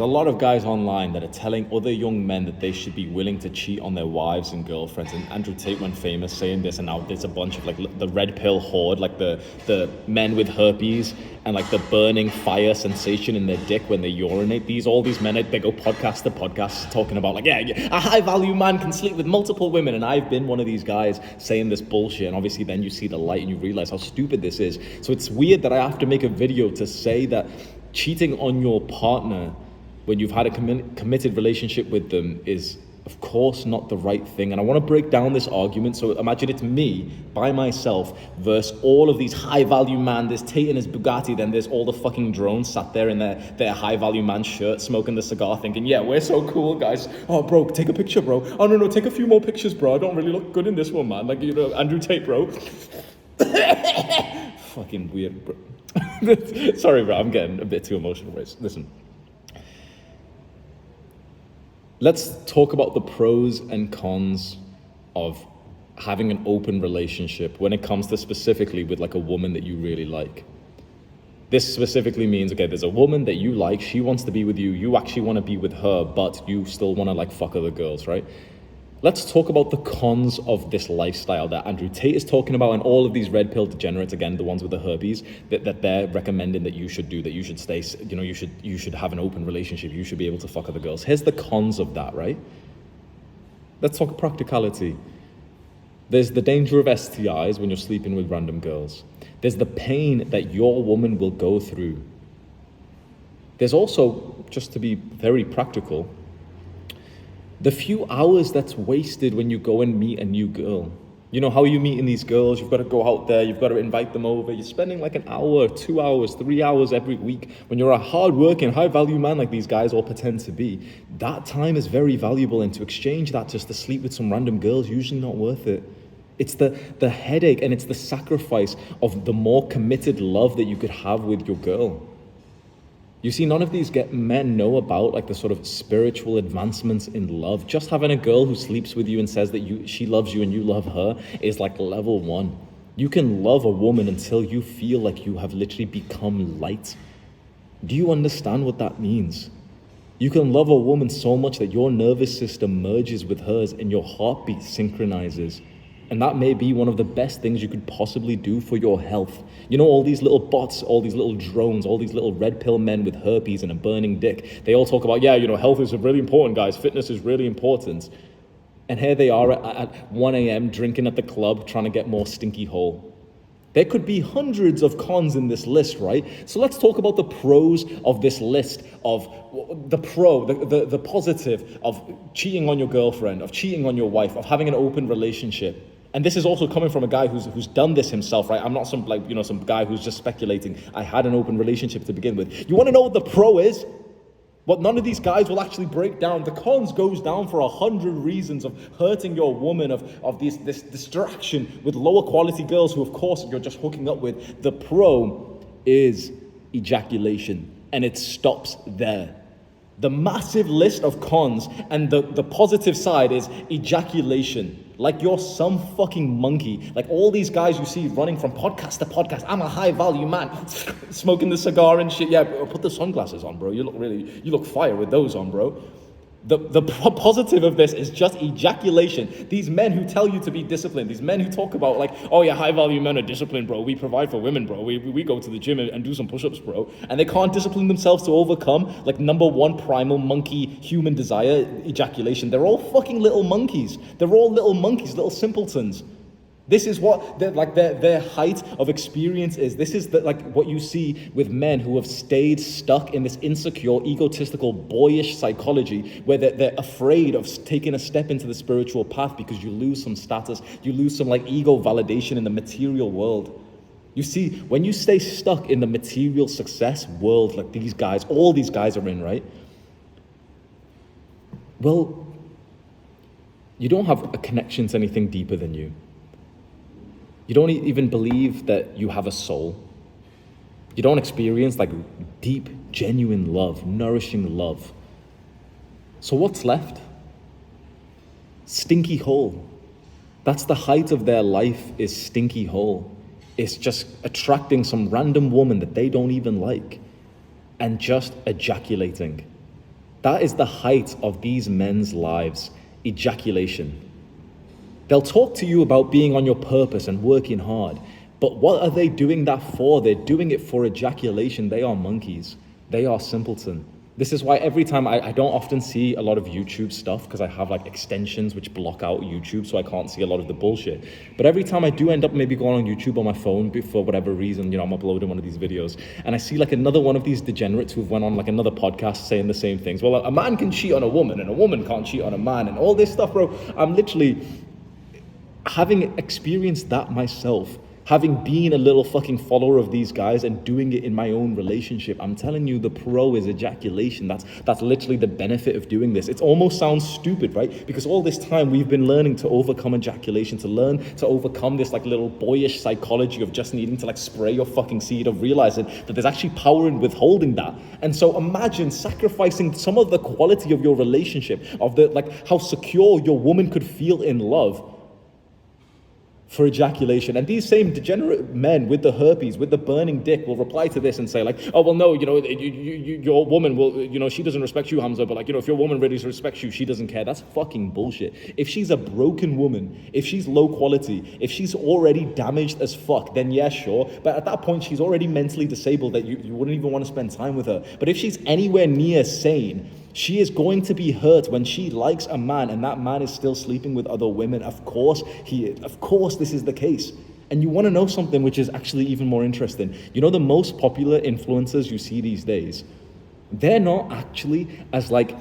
A lot of guys online that are telling other young men that they should be willing to cheat on their wives and girlfriends. And Andrew Tate went famous saying this, and now there's a bunch of like the red pill horde, like the men with herpes and like the burning fire sensation in their dick when they urinate. All these men, they go podcast to podcast talking about like, yeah, a high value man can sleep with multiple women. And I've been one of these guys saying this bullshit. And obviously then you see the light and you realize how stupid this is. So it's weird that I have to make a video to say that cheating on your partner when you've had a committed relationship with them is, of course, not the right thing. And I want to break down this argument. So imagine it's me, by myself, versus all of these high-value man. There's Tate in his Bugatti, then there's all the fucking drones sat there in their high-value man shirt, smoking the cigar, thinking, yeah, we're so cool, guys. Oh, bro, take a picture, bro. Oh, no, take a few more pictures, bro. I don't really look good in this one, man. Like, Andrew Tate, bro. Fucking weird, bro. Sorry, bro, I'm getting a bit too emotional, right? Listen. Let's talk about the pros and cons of having an open relationship when it comes to specifically with like a woman that you really like. This specifically means, okay, there's a woman that you like, she wants to be with you, you actually want to be with her, but you still want to like fuck other girls, right? Let's talk about the cons of this lifestyle that Andrew Tate is talking about, and all of these red pill degenerates, again, the ones with the herpes, that they're recommending that you should do, that you should stay, you should have an open relationship, you should be able to fuck other girls. Here's the cons of that, right? Let's talk practicality. There's the danger of STIs when you're sleeping with random girls. There's the pain that your woman will go through. There's also, just to be very practical, the few hours that's wasted when you go and meet a new girl. You know, how are you meeting these girls? You've got to go out there, you've got to invite them over. You're spending like an hour, 2 hours, 3 hours every week. When you're a hard-working, high-value man like these guys all pretend to be, that time is very valuable, and to exchange that just to sleep with some random girls, usually not worth it. It's the headache and it's the sacrifice of the more committed love that you could have with your girl. You see, none of these men know about like the sort of spiritual advancements in love. Just having a girl who sleeps with you and says that she loves you and you love her is like level 1. You can love a woman until you feel like you have literally become light. Do you understand what that means? You can love a woman so much that your nervous system merges with hers and your heartbeat synchronizes. And that may be one of the best things you could possibly do for your health. You know, all these little bots, all these little drones, all these little red pill men with herpes and a burning dick, they all talk about, yeah, health is really important, guys. Fitness is really important. And here they are at 1 a.m. drinking at the club, trying to get more stinky hole. There could be hundreds of cons in this list, right? So let's talk about the pros of this list, of the positive of cheating on your girlfriend, of cheating on your wife, of having an open relationship. And this is also coming from a guy who's done this himself, right? I'm not some guy who's just speculating. I had an open relationship to begin with. You want to know what the pro is? What none of these guys will actually break down. The cons goes down for 100 reasons of hurting your woman, of this distraction with lower quality girls who, of course, you're just hooking up with. The pro is ejaculation, and it stops there. The massive list of cons and the positive side is ejaculation. Like you're some fucking monkey. Like all these guys you see running from podcast to podcast. I'm a high value man, smoking the cigar and shit. Yeah, put the sunglasses on, bro. You look fire with those on, bro. The positive of this is just ejaculation. These men who tell you to be disciplined, these men who talk about like, oh yeah, high value men are disciplined, bro. We provide for women, bro. We go to the gym and do some push-ups, bro. And they can't discipline themselves to overcome like number one primal monkey human desire, ejaculation. They're all fucking little monkeys. They're all little monkeys, little simpletons. This is what their height of experience is. This is what you see with men who have stayed stuck in this insecure, egotistical, boyish psychology where they're afraid of taking a step into the spiritual path because you lose some status, you lose some like ego validation in the material world. You see, when you stay stuck in the material success world like these guys, all these guys are in, right? Well, you don't have a connection to anything deeper than you. You don't even believe that you have a soul. You don't experience like deep, genuine love, nourishing love. So what's left? Stinky hole. That's the height of their life, is stinky hole. It's just attracting some random woman that they don't even like and just ejaculating. That is the height of these men's lives, ejaculation. They'll talk to you about being on your purpose and working hard. But what are they doing that for? They're doing it for ejaculation. They are monkeys. They are simpleton. This is why every time I don't often see a lot of YouTube stuff because I have like extensions which block out YouTube, so I can't see a lot of the bullshit. But every time I do end up maybe going on YouTube on my phone for whatever reason, I'm uploading one of these videos and I see like another one of these degenerates who've went on like another podcast saying the same things. Well, a man can cheat on a woman and a woman can't cheat on a man and all this stuff, bro. I'm literally having experienced that myself. Having been a little fucking follower of these guys and doing it in my own relationship, I'm telling you, the pro is ejaculation. That's literally the benefit of doing this. It almost sounds stupid, right? Because all this time we've been learning to overcome ejaculation, to learn to overcome this like little boyish psychology of just needing to like spray your fucking seed, of realizing that there's actually power in withholding that. And so imagine sacrificing some of the quality of your relationship, of the like how secure your woman could feel in love, for ejaculation. And these same degenerate men with the herpes, with the burning dick, will reply to this and say like, oh, well, no, your woman will, she doesn't respect you, Hamza, but like, if your woman really respects you, she doesn't care. That's fucking bullshit. If she's a broken woman, if she's low quality, if she's already damaged as fuck, then yeah, sure. But at that point, she's already mentally disabled that you wouldn't even want to spend time with her. But if she's anywhere near sane, she is going to be hurt when she likes a man and that man is still sleeping with other women. Of course this is the case. And you want to know something which is actually even more interesting. The most popular influencers you see these days, they're not actually as like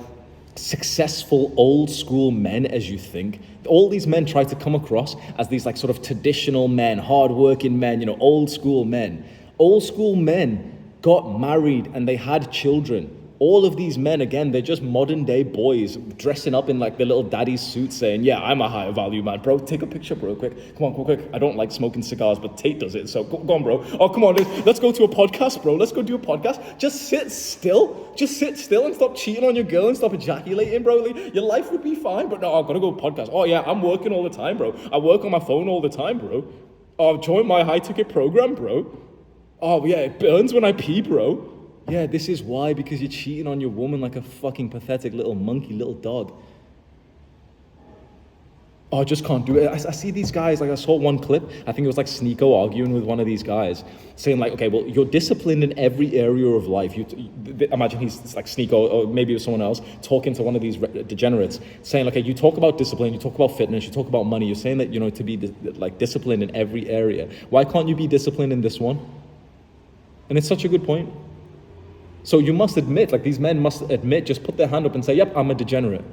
successful old school men as you think. All these men try to come across as these like sort of traditional men, hardworking men, old school men. Old school men got married and they had children. All of these men, again, they're just modern day boys dressing up in like their little daddy's suit saying, yeah, I'm a higher value man. Bro, take a picture, bro, quick. Come on, quick. I don't like smoking cigars, but Tate does it. So go on, bro. Oh, come on, let's go to a podcast, bro. Let's go do a podcast. Just sit still. Just sit still and stop cheating on your girl and stop ejaculating, bro. Like, your life would be fine, but no, I've got to go podcast. Oh, yeah, I'm working all the time, bro. I work on my phone all the time, bro. Oh, join my high ticket program, bro. Oh, yeah, it burns when I pee, bro. Yeah, this is why, because you're cheating on your woman like a fucking pathetic little monkey, little dog. Oh, I just can't do it. I see these guys, like I saw one clip, I think it was like Sneeko arguing with one of these guys, saying like, okay, well, you're disciplined in every area of life. Imagine he's like Sneeko, or maybe it was someone else, talking to one of these degenerates, saying, okay, you talk about discipline, you talk about fitness, you talk about money, you're saying that, to be like disciplined in every area. Why can't you be disciplined in this one? And it's such a good point. So you must admit, like these men must admit, just put their hand up and say, yep, I'm a degenerate.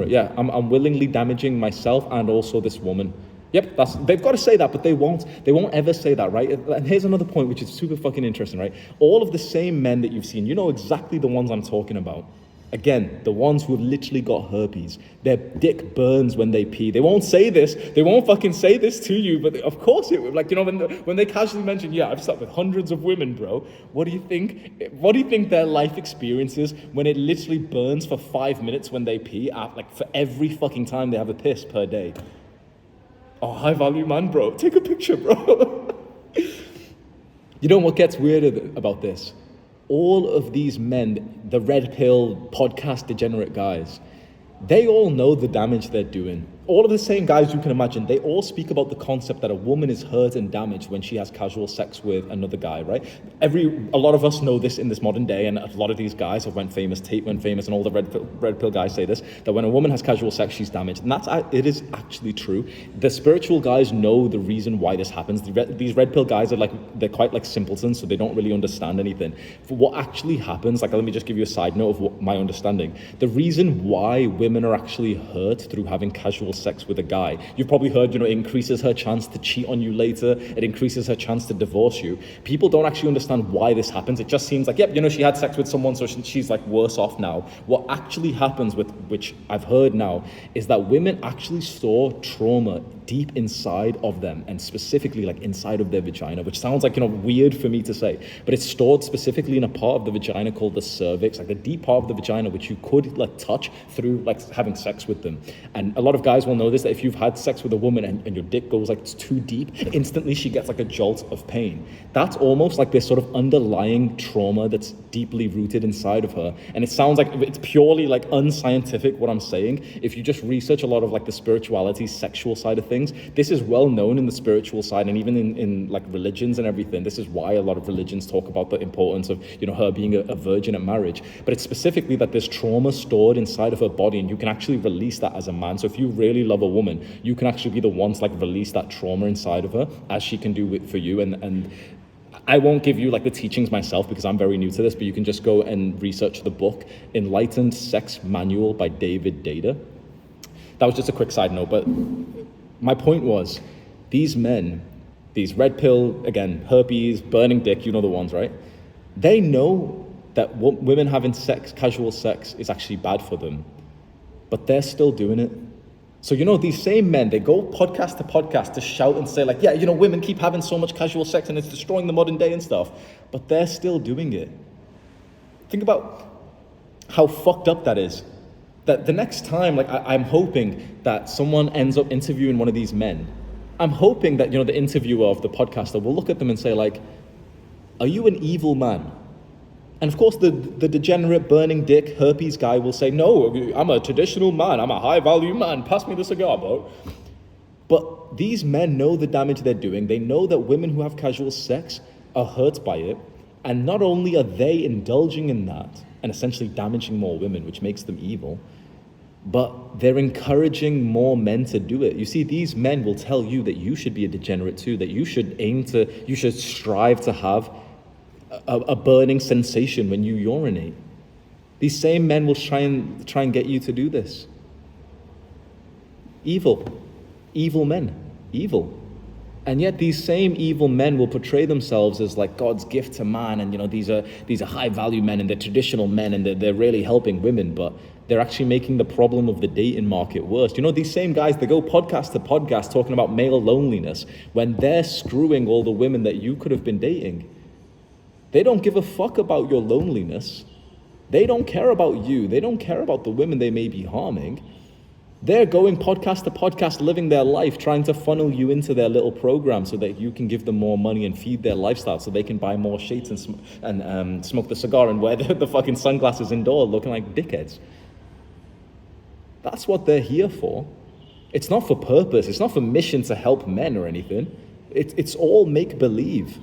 Yeah, I'm willingly damaging myself and also this woman. Yep, they've got to say that, but they won't ever say that, right? And here's another point, which is super fucking interesting, right? All of the same men that you've seen, exactly the ones I'm talking about. Again, the ones who have literally got herpes, their dick burns when they pee. They won't say this. They won't fucking say this to you, but of course it would. Like, when they casually mention, yeah, I've slept with hundreds of women, bro. What do you think their life experience is when it literally burns for 5 minutes when they pee, for every fucking time they have a piss per day? Oh, high value man, bro. Take a picture, bro. You know what gets weirder about this? All of these men, the red pill podcast degenerate guys, they all know the damage they're doing. All of the same guys you can imagine, they all speak about the concept that a woman is hurt and damaged when she has casual sex with another guy, right? A lot of us know this in this modern day, and a lot of these guys have went famous, Tate went famous, and all the red pill guys say this, that when a woman has casual sex, she's damaged. And it is actually true. The spiritual guys know the reason why this happens. These red pill guys they're quite like simpletons, so they don't really understand anything. For what actually happens, let me just give you a side note of my understanding. The reason why women are actually hurt through having casual sex with a guy, you've probably heard, it increases her chance to cheat on you later, it increases her chance to divorce you. People don't actually understand why this happens. It just seems like, yep, she had sex with someone, so she's like worse off now. What actually happens, which I've heard now, is that women actually store trauma deep inside of them, and specifically like inside of their vagina, which sounds like, weird for me to say, but it's stored specifically in a part of the vagina called the cervix, like the deep part of the vagina, which you could like touch through like having sex with them. And a lot of guys will know this, that if you've had sex with a woman and your dick goes like it's too deep, instantly she gets like a jolt of pain. That's almost like this sort of underlying trauma that's deeply rooted inside of her. And it sounds like it's purely like unscientific what I'm saying. If you just research a lot of like the spirituality, sexual side of things, this is well known in the spiritual side, and even in like religions and everything. This is why a lot of religions talk about the importance of, her being a virgin at marriage. But it's specifically that there's trauma stored inside of her body, and you can actually release that as a man. So if you really love a woman, you can actually be the one to like release that trauma inside of her, as she can do it for you. And I won't give you like the teachings myself because I'm very new to this, but you can just go and research the book Enlightened Sex Manual by David Data. That was just a quick side note, but my point was, these men, these red pill, again, herpes, burning dick, you know the ones, right? They know that women having sex, casual sex, is actually bad for them, but they're still doing it. So, these same men, they go podcast to podcast to shout and say like, yeah, women keep having so much casual sex and it's destroying the modern day and stuff, but they're still doing it. Think about how fucked up that is. That the next time, like I'm hoping that someone ends up interviewing one of these men, I'm hoping that, the interviewer of the podcaster will look at them and say like, are you an evil man? And of course, the degenerate burning dick herpes guy will say, no, I'm a traditional man. I'm a high value man. Pass me the cigar, bro. But these men know the damage they're doing. They know that women who have casual sex are hurt by it. And not only are they indulging in that and essentially damaging more women, which makes them evil, but they're encouraging more men to do it. You see, these men will tell you that you should be a degenerate too, that you should strive to have a burning sensation when you urinate. These same men will try and get you to do this. Evil men, evil. And yet these same evil men will portray themselves as like God's gift to man, and these are high value men and they're traditional men and they're really helping women, but they're actually making the problem of the dating market worse. These same guys, they go podcast to podcast talking about male loneliness when they're screwing all the women that you could have been dating. They don't give a fuck about your loneliness. They don't care about you. They don't care about the women they may be harming. They're going podcast to podcast, living their life, trying to funnel you into their little program so that you can give them more money and feed their lifestyle so they can buy more shades and smoke the cigar and wear the fucking sunglasses indoor looking like dickheads. That's what they're here for. It's not for purpose. It's not for mission to help men or anything. It's all make-believe.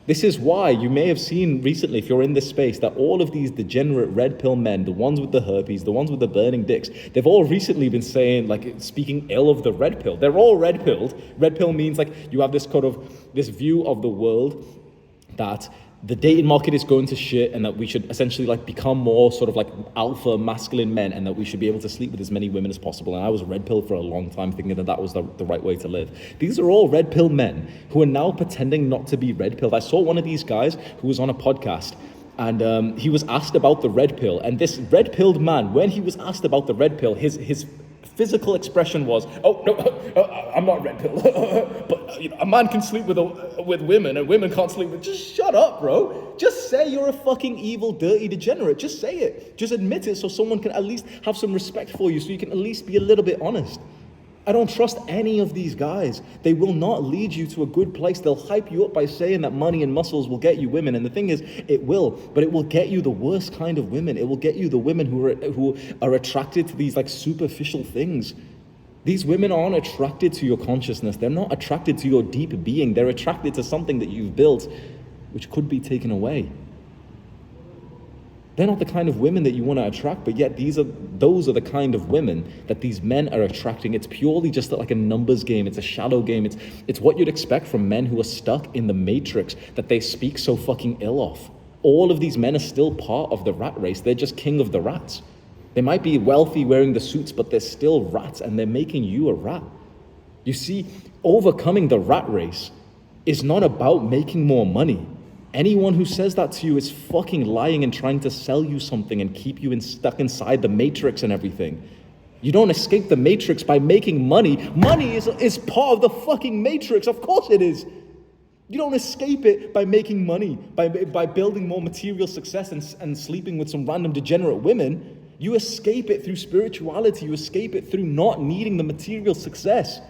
This is why you may have seen recently, if you're in this space, that all of these degenerate red pill men, the ones with the herpes, the ones with the burning dicks, they've all recently been saying, like, speaking ill of the red pill. They're all red pilled. Red pill means like you have this this view of the world that the dating market is going to shit and that we should essentially like become more sort of like alpha masculine men and that we should be able to sleep with as many women as possible. And I was red pilled for a long time thinking that was the right way to live. These are all red pill men who are now pretending not to be red pilled. I saw one of these guys who was on a podcast and he was asked about the red pill, and this red pilled man, when he was asked about the red pill, his physical expression was, oh, no, I'm not red pill. But a man can sleep with women and women can't sleep with... Just shut up, bro. Just say you're a fucking evil, dirty degenerate. Just say it. Just admit it so someone can at least have some respect for you, so you can at least be a little bit honest. I don't trust any of these guys. They will not lead you to a good place. They'll hype you up by saying that money and muscles will get you women. And the thing is, it will, but it will get you the worst kind of women. It will get you the women who are attracted to these like superficial things. These women aren't attracted to your consciousness. They're not attracted to your deep being. They're attracted to something that you've built, which could be taken away. They're not the kind of women that you want to attract, but yet those are the kind of women that these men are attracting. It's purely just like a numbers game. It's a shadow game. It's what you'd expect from men who are stuck in the matrix that they speak so fucking ill of. All of these men are still part of the rat race. They're just king of the rats. They might be wealthy wearing the suits, but they're still rats, and they're making you a rat. You see, overcoming the rat race is not about making more money. Anyone who says that to you is fucking lying and trying to sell you something and keep you stuck inside the matrix and everything. You don't escape the matrix by making money. Money is part of the fucking matrix. Of course it is. You don't escape it by making money, by building more material success and sleeping with some random degenerate women. You escape it through spirituality. You escape it through not needing the material success.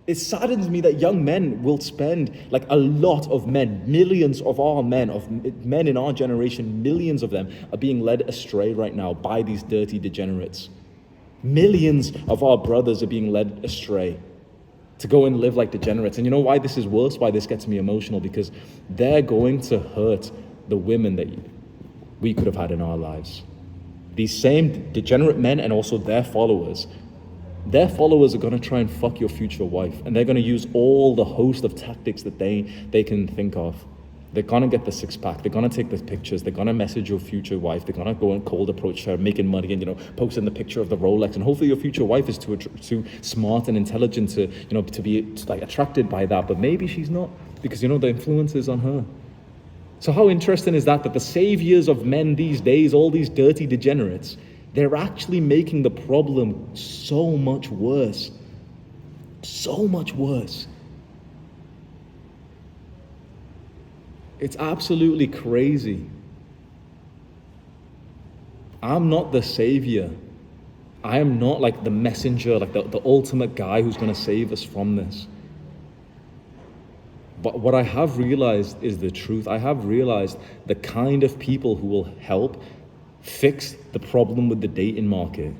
It saddens me that young men will spend, like a lot of men, millions of our men, of men in our generation, millions of them are being led astray right now by these dirty degenerates. Millions of our brothers are being led astray to go and live like degenerates. And you know why this is worse? Why this gets me emotional? Because they're going to hurt the women that we could have had in our lives. These same degenerate men and also their followers are going to try and fuck your future wife, and they're going to use all the host of tactics that they can think of. They're going to get the six-pack, they're going to take the pictures, they're going to message your future wife, they're going to go and cold approach her, making money and, posting the picture of the Rolex, and hopefully your future wife is too smart and intelligent to be like attracted by that, but maybe she's not, because the influence is on her. So how interesting is that the saviors of men these days, all these dirty degenerates, they're actually making the problem so much worse. So much worse. It's absolutely crazy. I'm not the savior. I am not like the messenger, like the ultimate guy who's going to save us from this. But what I have realized is the truth. I have realized the kind of people who will help fix the problem with the dating market.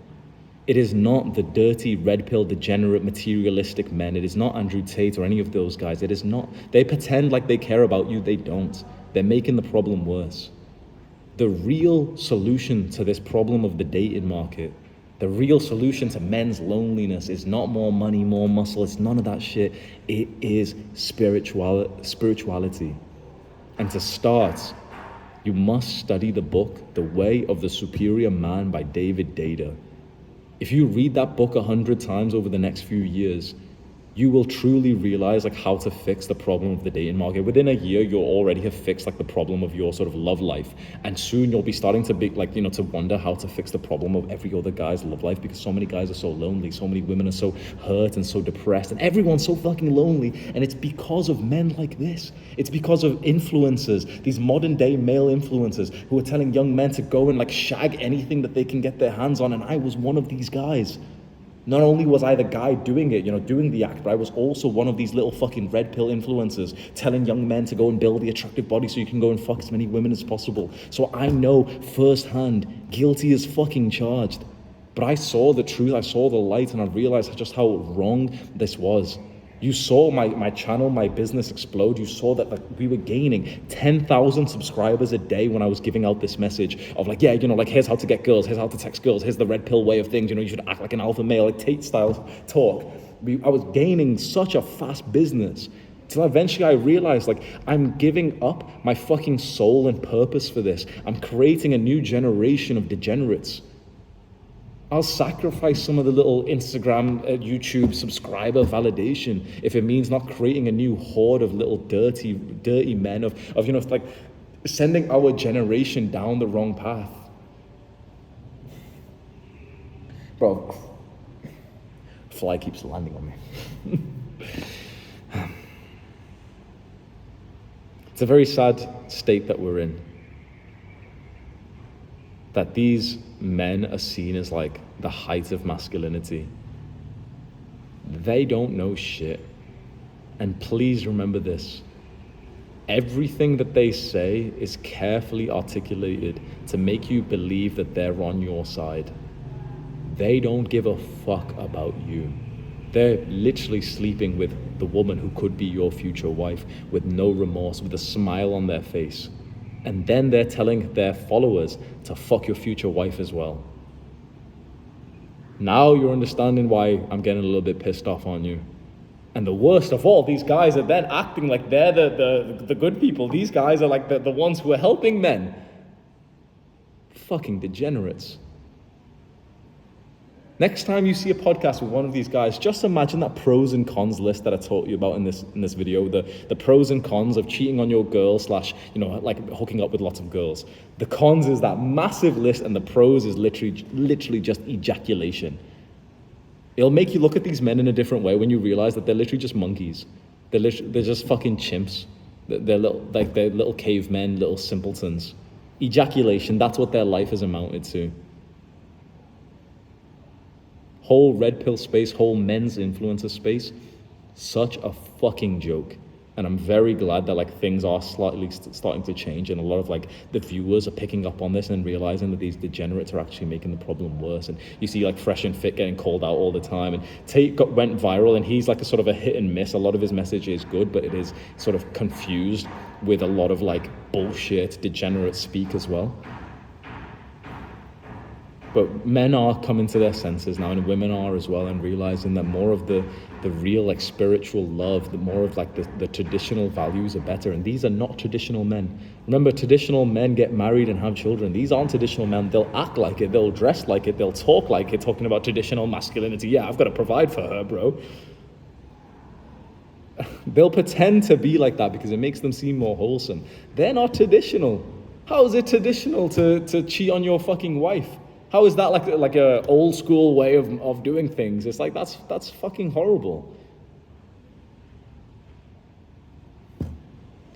It is not the dirty, red pill, degenerate, materialistic men. It is not Andrew Tate or any of those guys. It is not. They pretend like they care about you. They don't. They're making the problem worse. The real solution to this problem of the dating market, the real solution to men's loneliness is not more money, more muscle. It's none of that shit. It is spirituality. And to start, you must study the book, The Way of the Superior Man by David Deida. If you read that book 100 times over the next few years, you will truly realize how to fix the problem of the dating market. Within a year, you'll already have fixed the problem of your sort of love life. And soon you'll be starting to be to wonder how to fix the problem of every other guy's love life, because so many guys are so lonely, so many women are so hurt and so depressed, and everyone's so fucking lonely. And it's because of men like this. It's because of influencers, these modern day male influencers who are telling young men to go and shag anything that they can get their hands on. And I was one of these guys. Not only was I the guy doing it, doing the act, but I was also one of these little fucking red pill influencers telling young men to go and build the attractive body so you can go and fuck as many women as possible. So I know firsthand, guilty as fucking charged. But I saw the truth, I saw the light, and I realized just how wrong this was. You saw my channel, my business explode. You saw that we were gaining 10,000 subscribers a day when I was giving out this message of here's how to get girls, here's how to text girls, here's the red pill way of things, you should act like an alpha male, like Tate style talk. I was gaining such a fast business till eventually I realized I'm giving up my fucking soul and purpose for this. I'm creating a new generation of degenerates. I'll sacrifice some of the little Instagram, YouTube subscriber validation if it means not creating a new horde of little dirty men of sending our generation down the wrong path. Bro, fly keeps landing on me. It's a very sad state that we're in. That these men are seen as the height of masculinity. They don't know shit. And please remember this. Everything that they say is carefully articulated to make you believe that they're on your side. They don't give a fuck about you. They're literally sleeping with the woman who could be your future wife with no remorse, with a smile on their face. And then they're telling their followers to fuck your future wife as well. Now you're understanding why I'm getting a little bit pissed off on you. And the worst of all, these guys are then acting like they're the good people. These guys are the ones who are helping men. Fucking degenerates. Next time you see a podcast with one of these guys, just imagine that pros and cons list that I taught you about in this video. The pros and cons of cheating on your girl / like hooking up with lots of girls. The cons is that massive list, and the pros is literally just ejaculation. It'll make you look at these men in a different way when you realize that they're literally just monkeys. They're just fucking chimps. They're little cavemen, little simpletons. Ejaculation, that's what their life has amounted to. Whole red pill space, whole men's influencer space, such a fucking joke. And I'm very glad that like things are slightly starting to change, and a lot of like the viewers are picking up on this and realizing that these degenerates are actually making the problem worse. And you see like Fresh and Fit getting called out all the time, and Tate went viral, and he's like a sort of a hit and miss. A lot of his message is good, but it is sort of confused with a lot of like bullshit degenerate speak as well. But men are coming to their senses now, and women are as well, and realizing that more of the real like spiritual love, the more of like the traditional values are better. And these are not traditional men. Remember, traditional men get married and have children. These aren't traditional men. They'll act like it, they'll dress like it, they'll talk like it, talking about traditional masculinity. Yeah, I've got to provide for her, bro. They'll pretend to be like that because it makes them seem more wholesome. They're not traditional. How is it traditional to cheat on your fucking wife? How is that like a old school way of doing things? It's like, that's fucking horrible.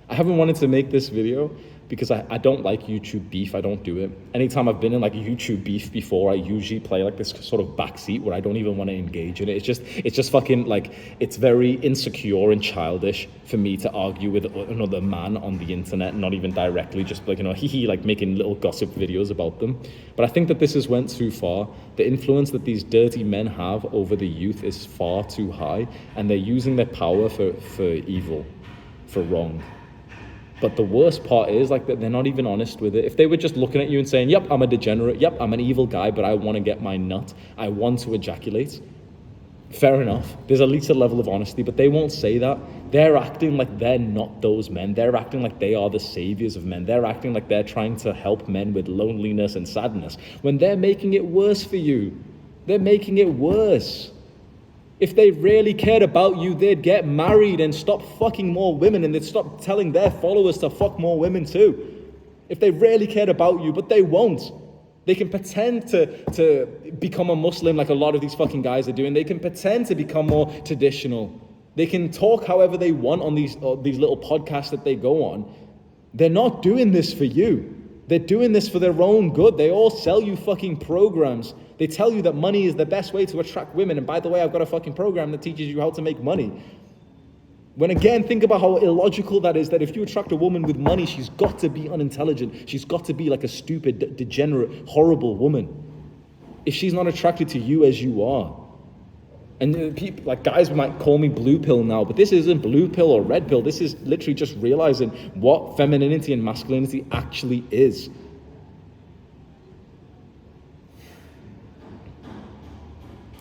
I haven't wanted to make this video because I don't like YouTube beef. I don't do it. Anytime I've been in like YouTube beef before, I usually play like this sort of backseat where I don't even want to engage in it. It's just fucking like, it's very insecure and childish for me to argue with another man on the internet, not even directly, just like, like making little gossip videos about them. But I think that this has went too far. The influence that these dirty men have over the youth is far too high, and they're using their power for evil, for wrong. But the worst part is like that they're not even honest with it. If they were just looking at you and saying, yep, I'm a degenerate, yep, I'm an evil guy, but I want to get my nut, I want to ejaculate, fair enough. There's at least a level of honesty, but they won't say that. They're acting like they're not those men. They're acting like they are the saviors of men. They're acting like they're trying to help men with loneliness and sadness, when they're making it worse for you. They're making it worse. If they really cared about you, they'd get married and stop fucking more women, and they'd stop telling their followers to fuck more women too. If they really cared about you, but they won't. They can pretend to become a Muslim like a lot of these fucking guys are doing. They can pretend to become more traditional. They can talk however they want on these little podcasts that they go on. They're not doing this for you. They're doing this for their own good. They all sell you fucking programs. They tell you that money is the best way to attract women. And by the way, I've got a fucking program that teaches you how to make money. When again, think about how illogical that is, that if you attract a woman with money, she's got to be unintelligent. She's got to be like a stupid, degenerate, horrible woman. If she's not attracted to you as you are. And people, like guys might call me blue pill now, but this isn't blue pill or red pill. This is literally just realizing what femininity and masculinity actually is.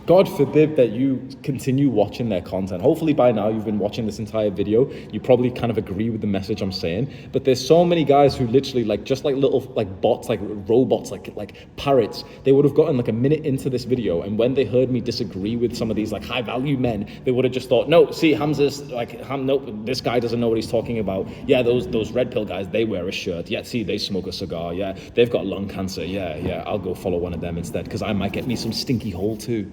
God forbid that you continue watching their content. Hopefully by now you've been watching this entire video. You probably kind of agree with the message I'm saying. But there's so many guys who literally just like little like bots, like robots, like parrots. They would have gotten like a minute into this video, and when they heard me disagree with some of these like high value men, they would have just thought, no, see, Hamza's like, nope, this guy doesn't know what he's talking about. Yeah, those red pill guys, they wear a shirt. Yeah, see, they smoke a cigar. Yeah, they've got lung cancer. Yeah, I'll go follow one of them instead because I might get me some stinky hole too.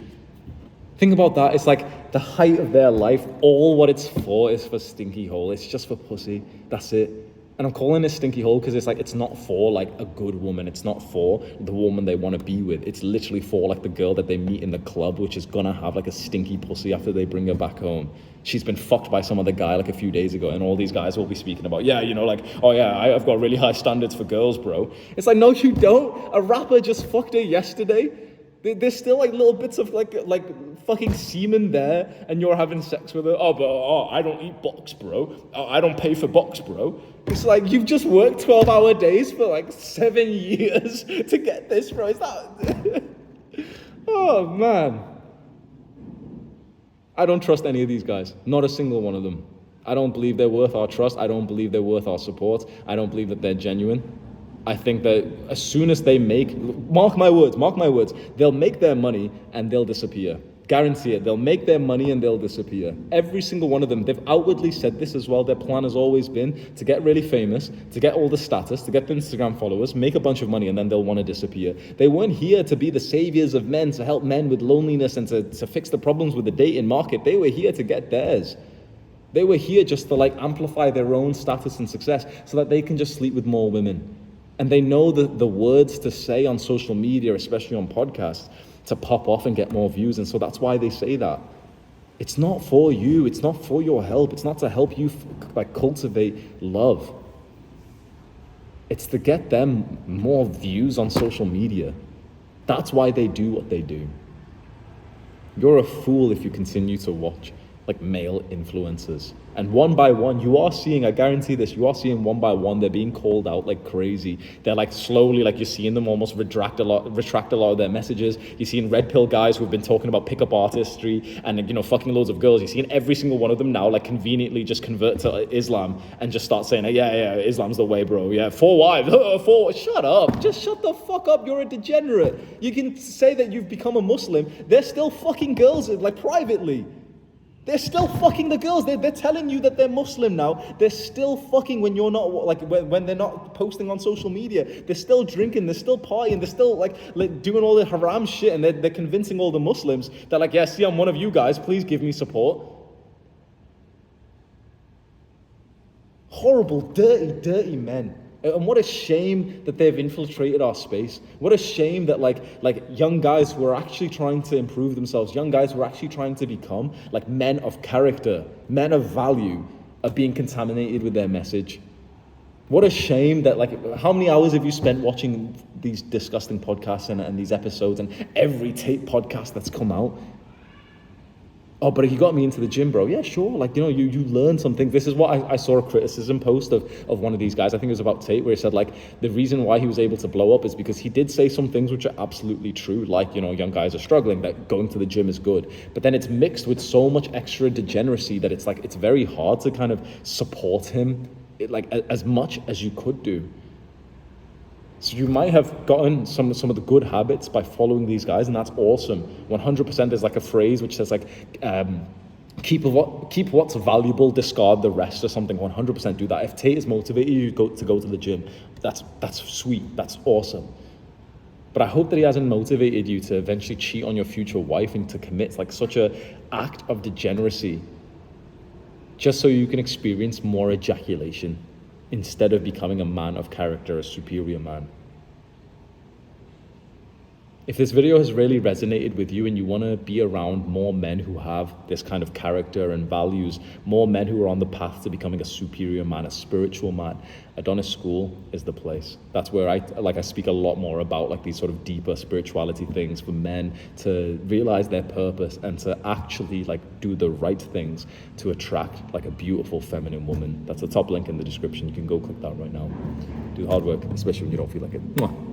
Think about that. It's like the height of their life. All what it's for is for stinky hole. It's just for pussy. That's it. And I'm calling it stinky hole because it's like, it's not for like a good woman. It's not for the woman they want to be with. It's literally for like the girl that they meet in the club, which is gonna have like a stinky pussy after they bring her back home. She's been fucked by some other guy like a few days ago, and all these guys will be speaking about, yeah, like, oh yeah, I've got really high standards for girls, bro. It's like, no, you don't. A rapper just fucked her yesterday. There's still like little bits of like fucking semen there, and you're having sex with her. Oh, I don't eat box, bro. I don't pay for box, bro. It's like, you've just worked 12-hour days for like 7 years to get this, bro. Is that? Oh man. I don't trust any of these guys. Not a single one of them. I don't believe they're worth our trust. I don't believe they're worth our support. I don't believe that they're genuine. I think that as soon as they mark my words, they'll make their money and they'll disappear. Guarantee it. They'll make their money and they'll disappear. Every single one of them. They've outwardly said this as well. Their plan has always been to get really famous, to get all the status, to get the Instagram followers, make a bunch of money, and then they'll want to disappear. They weren't here to be the saviors of men, to help men with loneliness and to fix the problems with the dating market. They were here to get theirs. They were here just to amplify their own status and success so that they can just sleep with more women. And they know the words to say on social media, especially on podcasts, to pop off and get more views. And so that's why they say that. It's not for you. It's not for your help. It's not to help you cultivate love. It's to get them more views on social media. That's why they do what they do. You're a fool if you continue to watch male influencers. And one by one, you are seeing, I guarantee this, you are seeing one by one, they're being called out like crazy. They're slowly, you're seeing them almost retract a lot of their messages. You're seeing red pill guys who've been talking about pickup artistry and, fucking loads of girls. You're seeing every single one of them now, conveniently just convert to Islam and just start saying, yeah, Islam's the way, bro. Yeah, 4 wives, 4, shut up. Just shut the fuck up. You're a degenerate. You can say that you've become a Muslim. They're still fucking girls, privately. They're still fucking the girls. They're telling you that they're Muslim now. They're still fucking when you're not, when they're not posting on social media. They're still drinking. They're still partying. They're still doing all the haram shit. And they're convincing all the Muslims that yeah, see, I'm one of you guys. Please give me support. Horrible, dirty men. And what a shame that they've infiltrated our space. What a shame that young guys who are actually trying to improve themselves, young guys who are actually trying to become men of character, men of value, are being contaminated with their message. What a shame that how many hours have you spent watching these disgusting podcasts and these episodes and every tape podcast that's come out? Oh, but he got me into the gym, bro. Yeah, sure. You learn something. This is what I saw a criticism post of one of these guys. I think it was about Tate, where he said the reason why he was able to blow up is because he did say some things which are absolutely true. Young guys are struggling, that going to the gym is good. But then it's mixed with so much extra degeneracy that it's very hard to kind of support him as much as you could do. So you might have gotten some of the good habits by following these guys, and that's awesome. 100% there's a phrase which says keep what's valuable, discard the rest, or something. 100% do that. If Tate is motivated you to go to the gym, that's sweet. That's awesome. But I hope that he hasn't motivated you to eventually cheat on your future wife and to commit such a act of degeneracy just so you can experience more ejaculation instead of becoming a man of character, a superior man. If this video has really resonated with you and you want to be around more men who have this kind of character and values, more men who are on the path to becoming a superior man, a spiritual man, Adonis School is the place. That's where I speak a lot more about these sort of deeper spirituality things for men to realize their purpose and to actually do the right things to attract a beautiful feminine woman. That's the top link in the description. You can go click that right now. Do the hard work, especially when you don't feel like it. Mwah.